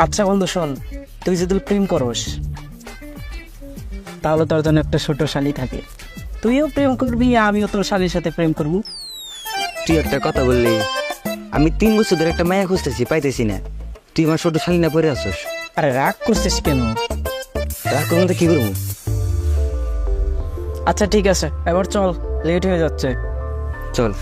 আচ্ছা বন্ধু শোন, তুই যদি প্রেম করস তাহলে তোর জন্য একটা ছোট শালি থাকে। তুইও প্রেম করবি, আমিও তোর শালির সাথে প্রেম করবো। তুই একটা কথা বললি, আমি 3 বছর ধরে একটা মায়া খুঁজতেছি, পাইতেছি না। তুই আমার ছোট শালী না পরে আসছ, আরে রাগ করছিস কেন? তার কোনো কি করবো? আচ্ছা ঠিক আছে, এবার চল, লেট হয়ে যাচ্ছে। চল।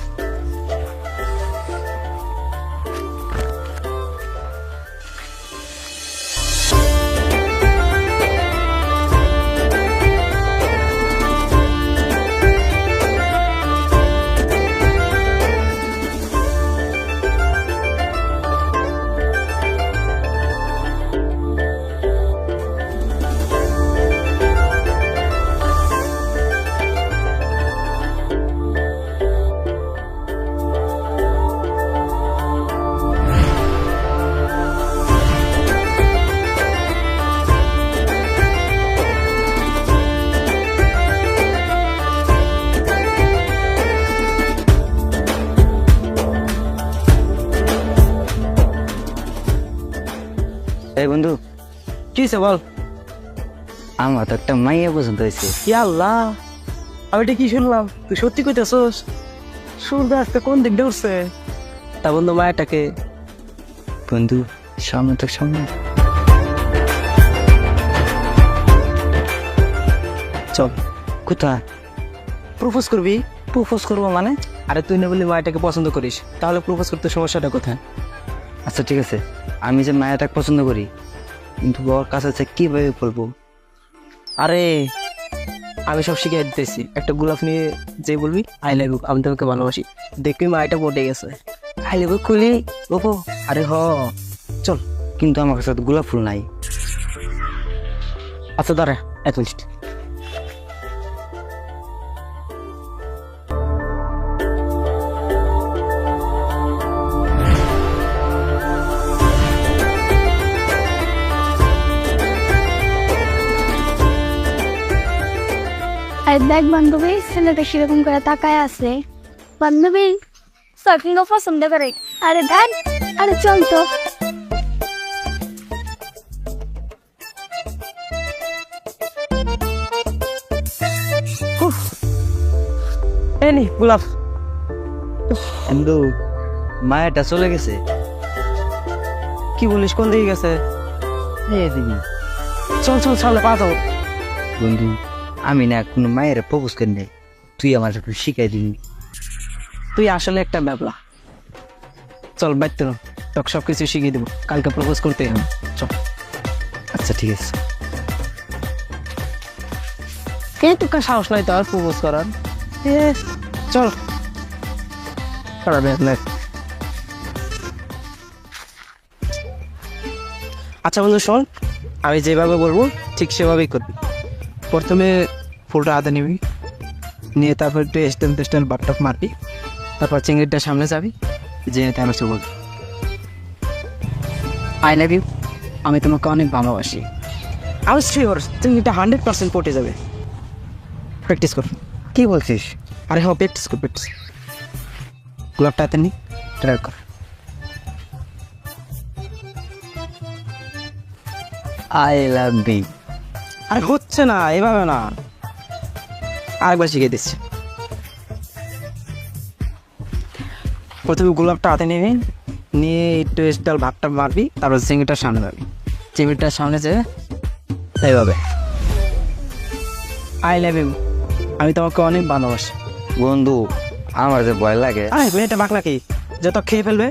এই বন্ধু, কি হয়েছে বল। আমার তো একটা মাইয়া পছন্দ হয়েছে। ইয়া আল্লাহ, আমি এটা কি শুনলাম? তুই সত্যি কইতেছস? সূর্য আজকে কোন দিক দিয়ে উঠছে? তা বন্ধু মায়াটাকে? বন্ধু, সামনে তো সামনে। চল। কোথায় প্রপোজ করবি? প্রপোজ করবো মানে? আরে তুই না বললি মায়াটাকে পছন্দ করিস, তাহলে প্রপোজ করতে সমস্যাটা কোথায়? আচ্ছা ঠিক আছে, আমি যে মায়াটাকে পছন্দ করি, কিন্তু ওর কাছে আছে কিভাবে বলবো? আরে আমি সব শিখিয়ে দিতেছি। একটা গোলাপ নিয়ে যে বলবি আই লাভ ইউ, আমি তোমাকে ভালোবাসি, দেখবি মায়াটা পটে গেছে। আই লেবু খুলি বাবু। আরে চল। কিন্তু আমার কাছে তো গোলাপ ফুল নাই। আচ্ছা দাঁড়া 1 মিনিট। আরে দেখ বান্ধবী, ছেলেটা সেরকম করে তাকায় আছে। বান্ধবী সার্ফিংও পছন্দ করে। আরে দেখ, আরে চল তো। এই নি গোলাপ। কিন্তু মায়াটা চলে গেছে। কি বলিস, কোন দিকে গেছে? এই দিদি, চল চল, সামনে পা যাবো। বন্ধু, আমি না কোনো মায়ের প্রপোজ করি নাই, তুই আমার একটু শিখাই দিবি। তুই আসলে একটা ব্যাবলা। চল বাইতে তোকে সব কিছু শিখিয়ে দেবো, কালকে প্রপোজ করতে হবে। চল। আচ্ছা ঠিক আছে। কে তোকে সাহস নাই তোর প্রপোজ করার? চল। আচ্ছা বন্ধু শোন, আমি যেভাবে বলবো ঠিক সেভাবেই করবি। প্রথমে ফুলটা হাতে নিবি, নিয়ে তারপর একটু স্টেন বাপটপ মারবি, তারপর চিংড়িটার সামনে যাবি, যে আমার সে বলবি আই লাভ ইউ, আমি তোমাকে অনেক ভালোবাসি। আমি শিওর চিংড়িটা 100% পটে যাবে। প্র্যাকটিস কর। কি বলছিস? আরে হ্যাঁ, প্র্যাকটিস কর, প্র্যাকটিস। গোলাপটা হাতে নি, ট্রাই কর। I love you. আরে হচ্ছে না, এভাবে না, আরেকবার শিখিয়ে দিচ্ছি। প্রথমে গোলাপটা হাতে নিবি, নিয়ে একটু স্টাইল ভাবটা মারবি, তারপর চিংড়িটার সামনে যাবি, চিংড়িটার সামনে যেয়ে এইভাবে আই লাভ ইউ, আমি তোমাকে অনেক ভালোবাসি। বন্ধু, আমার যে ভয় লাগে। আরে মেয়েটা বাকলা কি যে তো খেয়ে ফেলবে?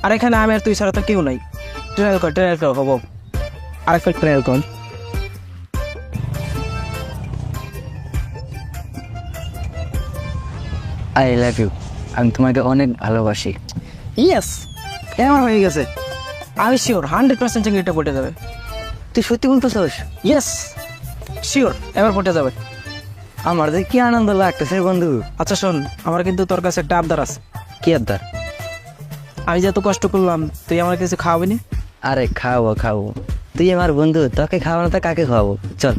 আর এখানে আমি আর তুই ছাড়া তো কেউ নাই। ট্রায়াল কর হবো। আরেকবার ট্রায়াল কর। আই লাভ ইউ, আমি তোমাকে অনেক ভালোবাসি। ইয়েস, এবার হয়ে গেছে। আমি শিওর 100% চিংড়িটা পটে যাবে। তুই সত্যি বলতেছস? ইয়েস শিওর, এবার পটে যাবে। আমার যে কি আনন্দ লাগতেছে বন্ধু। আচ্ছা শোন, আমার কিন্তু তোর কাছে একটা আবদার আছে। কি আবদার? আমি যে এত কষ্ট করলাম, তুই আমার কিছু খাওয়াবি না? আরে খাওয়াবো খাওয়াবো, তুই আমার বন্ধু, তোকে খাওয়ানো তো কাকে খাওয়াবো? চল।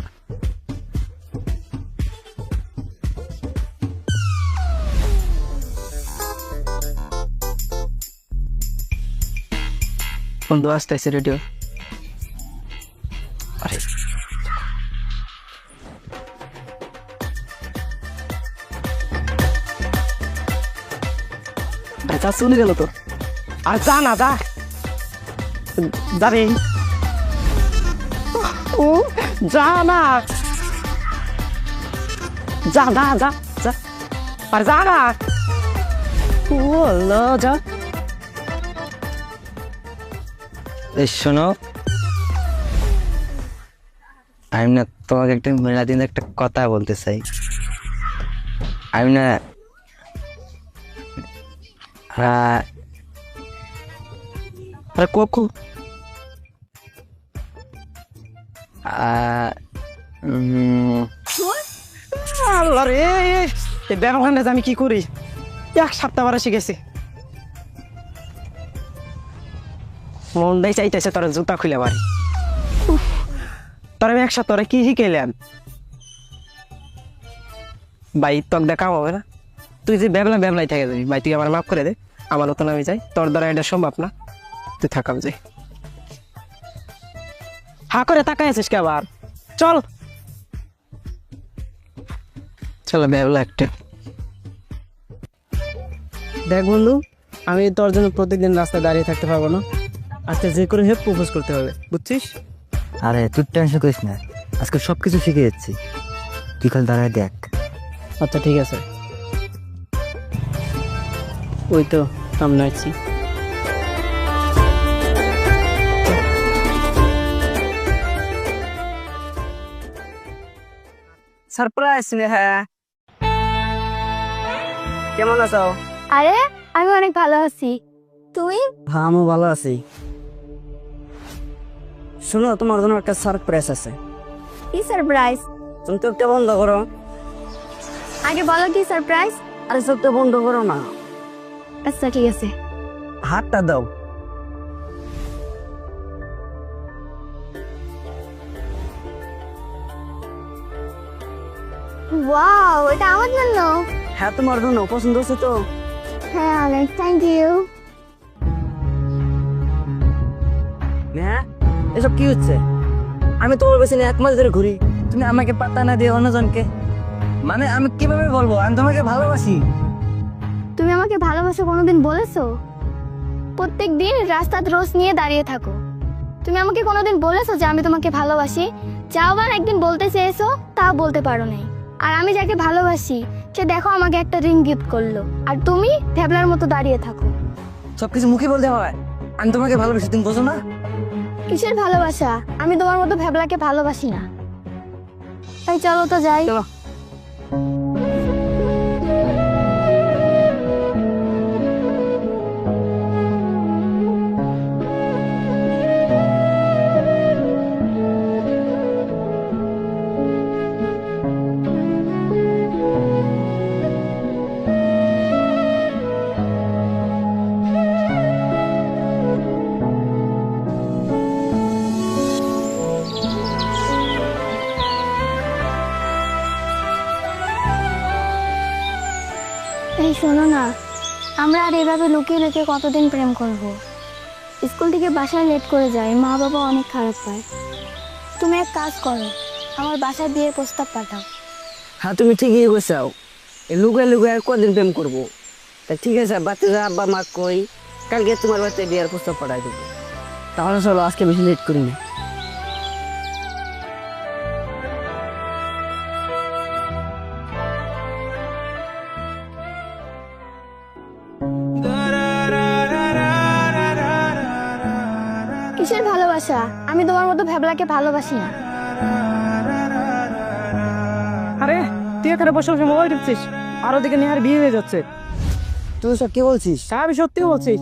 বন্ধু আসতেছে রেডিও। চলে গেল তো। আর যা না যা, যাবে ও, যা না, যা যা যা যা, আর যা না, ও আল্লাহ, যা। এই শোনো, আমি না তোমাকে একটা মেলা দিন একটা কথা বলতে চাই। আমি না আরে কখন আল্লাহ রে, এই ব্যবহার আমি কি করি, 1 সপ্তাহ বারে শিখেছি। মনটাই চাইতেছে তোর জুতা খুলে বাড়ি। তোর আমি 1 সপ্তাহ কি শিখাইলাম ভাই, তোকে দেখা হবে না। তুই যে ব্যাবলাই থাকে যাবি ভাই, তুই আমার মাফ করে দে, আমার মতন আমি যাই, তোর দ্বারা এটা সম্ভব না, তুই থাকাম যাই। হা করে তাকাই আছিস কে আবার, চল চলো ব্যাবলা একটা। দেখ বন্ধু, আমি তোর জন্য প্রত্যেকদিন রাস্তায় দাঁড়িয়ে থাকতে পারবো না, আজকে যে করে হেল্প প্রপোজ করতে হবে, বুঝছিস? আরে তুই টেনশন করিস না, আজকে সব কিছু শিখে যাচ্ছি, তুই খালি দাঁড়ায় দেখ। আচ্ছা ঠিক আছে, ওই তো সামনে আছি। সারপ্রাইজ হ্যাঁ, কেমন আছো? আরে আমি অনেক ভালো আছি, তুই? হ্যাঁ আমি ভালো আছি। শোনো, তোমার জন্য একটা সারপ্রাইজ আছে। কি সারপ্রাইজ? তুমি চোখটা বন্ধ করো। আগে বলো কি সারপ্রাইজ? আরে চোখটা বন্ধ করো না, আচ্ছা ঠিক আছে। হাতটা দাও। ওয়াও, এটা আমার জন্য? হ্যাঁ তোমার জন্য, পছন্দ হচ্ছে তো? হ্যাঁ অনেক, থ্যাংক ইউ। হ্যাঁ এসব কি হচ্ছে? আমি তোমার পেছনে 1 মাস ধরে ঘুরি, তুমি আমাকে পাত্তা না দিয়ে অন্যজনকে, মানে আমি কিভাবে বলবো আমি তোমাকে ভালোবাসি? তুমি আমাকে ভালোবাসো কোনোদিন বলেছো? প্রত্যেক দিন রাস্তায় রোজ নিয়ে দাঁড়িয়ে থাকো, তুমি আমাকে কোনোদিন বলেছো যে আমি তোমাকে ভালোবাসি? যাও বা একদিন বলতে চেয়েছো, তা বলতে পারো নাই। আর আমি যাকে ভালোবাসি সে দেখো আমাকে একটা রিং গিফট করলো, আর তুমি ভ্যাবলার মতো দাঁড়িয়ে থাকো। সবকিছু মুখে বলতে হয়, আমি তোমাকে ভালোবাসি, তুমি বোঝো না? কিসের ভালোবাসা? আমি তোমার মতো ভ্যাবলাকে ভালোবাসি না। তাই চলো তো যাই। চলো। এই শোনো না, আমরা আর এভাবে লুকিয়ে লুকিয়ে কতদিন প্রেম করব? স্কুল থেকে বাসায় লেট করে যাই, মা বাবা অনেক খারাপ পায়। তুমি এক কাজ করো, আমার বাসায় বিয়ের প্রস্তাব পাঠাও। হ্যাঁ তুমি ঠিকই বলছাও, লুকায় লুকায় আর কদিন প্রেম করবো? তা ঠিক আছে, বাচ্চা আব্বা মা কই, কালকে তোমার বাচ্চায় বিয়ের প্রস্তাব পাঠাই দেবো। তাহলে চলো, আজকে বেশি লেট করি না। কিসের ভালোবাসা? আমি তোমার মতো ভ্যাবলাকে ভালোবাসি না। আরে তুই এখানে বসে বসে মোবাইল টিপছিস, আর ওদিকে নেহার বিয়ে হয়ে যাচ্ছে। তুই সব কি বলছিস? হ্যাঁ আমি সত্যি বলছি।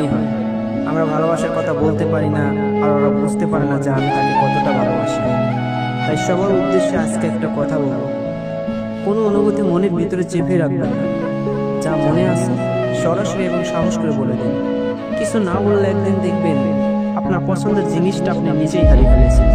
এমনই হয়, আমরা ভালোবাসার কথা বলতে পারি না, আর ওরা বুঝতে পারে না যে আমি তাকে কতটা ভালোবাসি। তাই সবার উদ্দেশ্যে আজকে একটা কথা বলবো, কোনো অনুভূতি মনের ভিতরে চেপে রাখবেন না, যা মনে আছে সরাসরি এবং সাহস করে বলে দিন। কিছু না বললে একদিন দেখবেন আপনার পছন্দের জিনিসটা আপনি নিজেই হারিয়ে ফেলেছেন।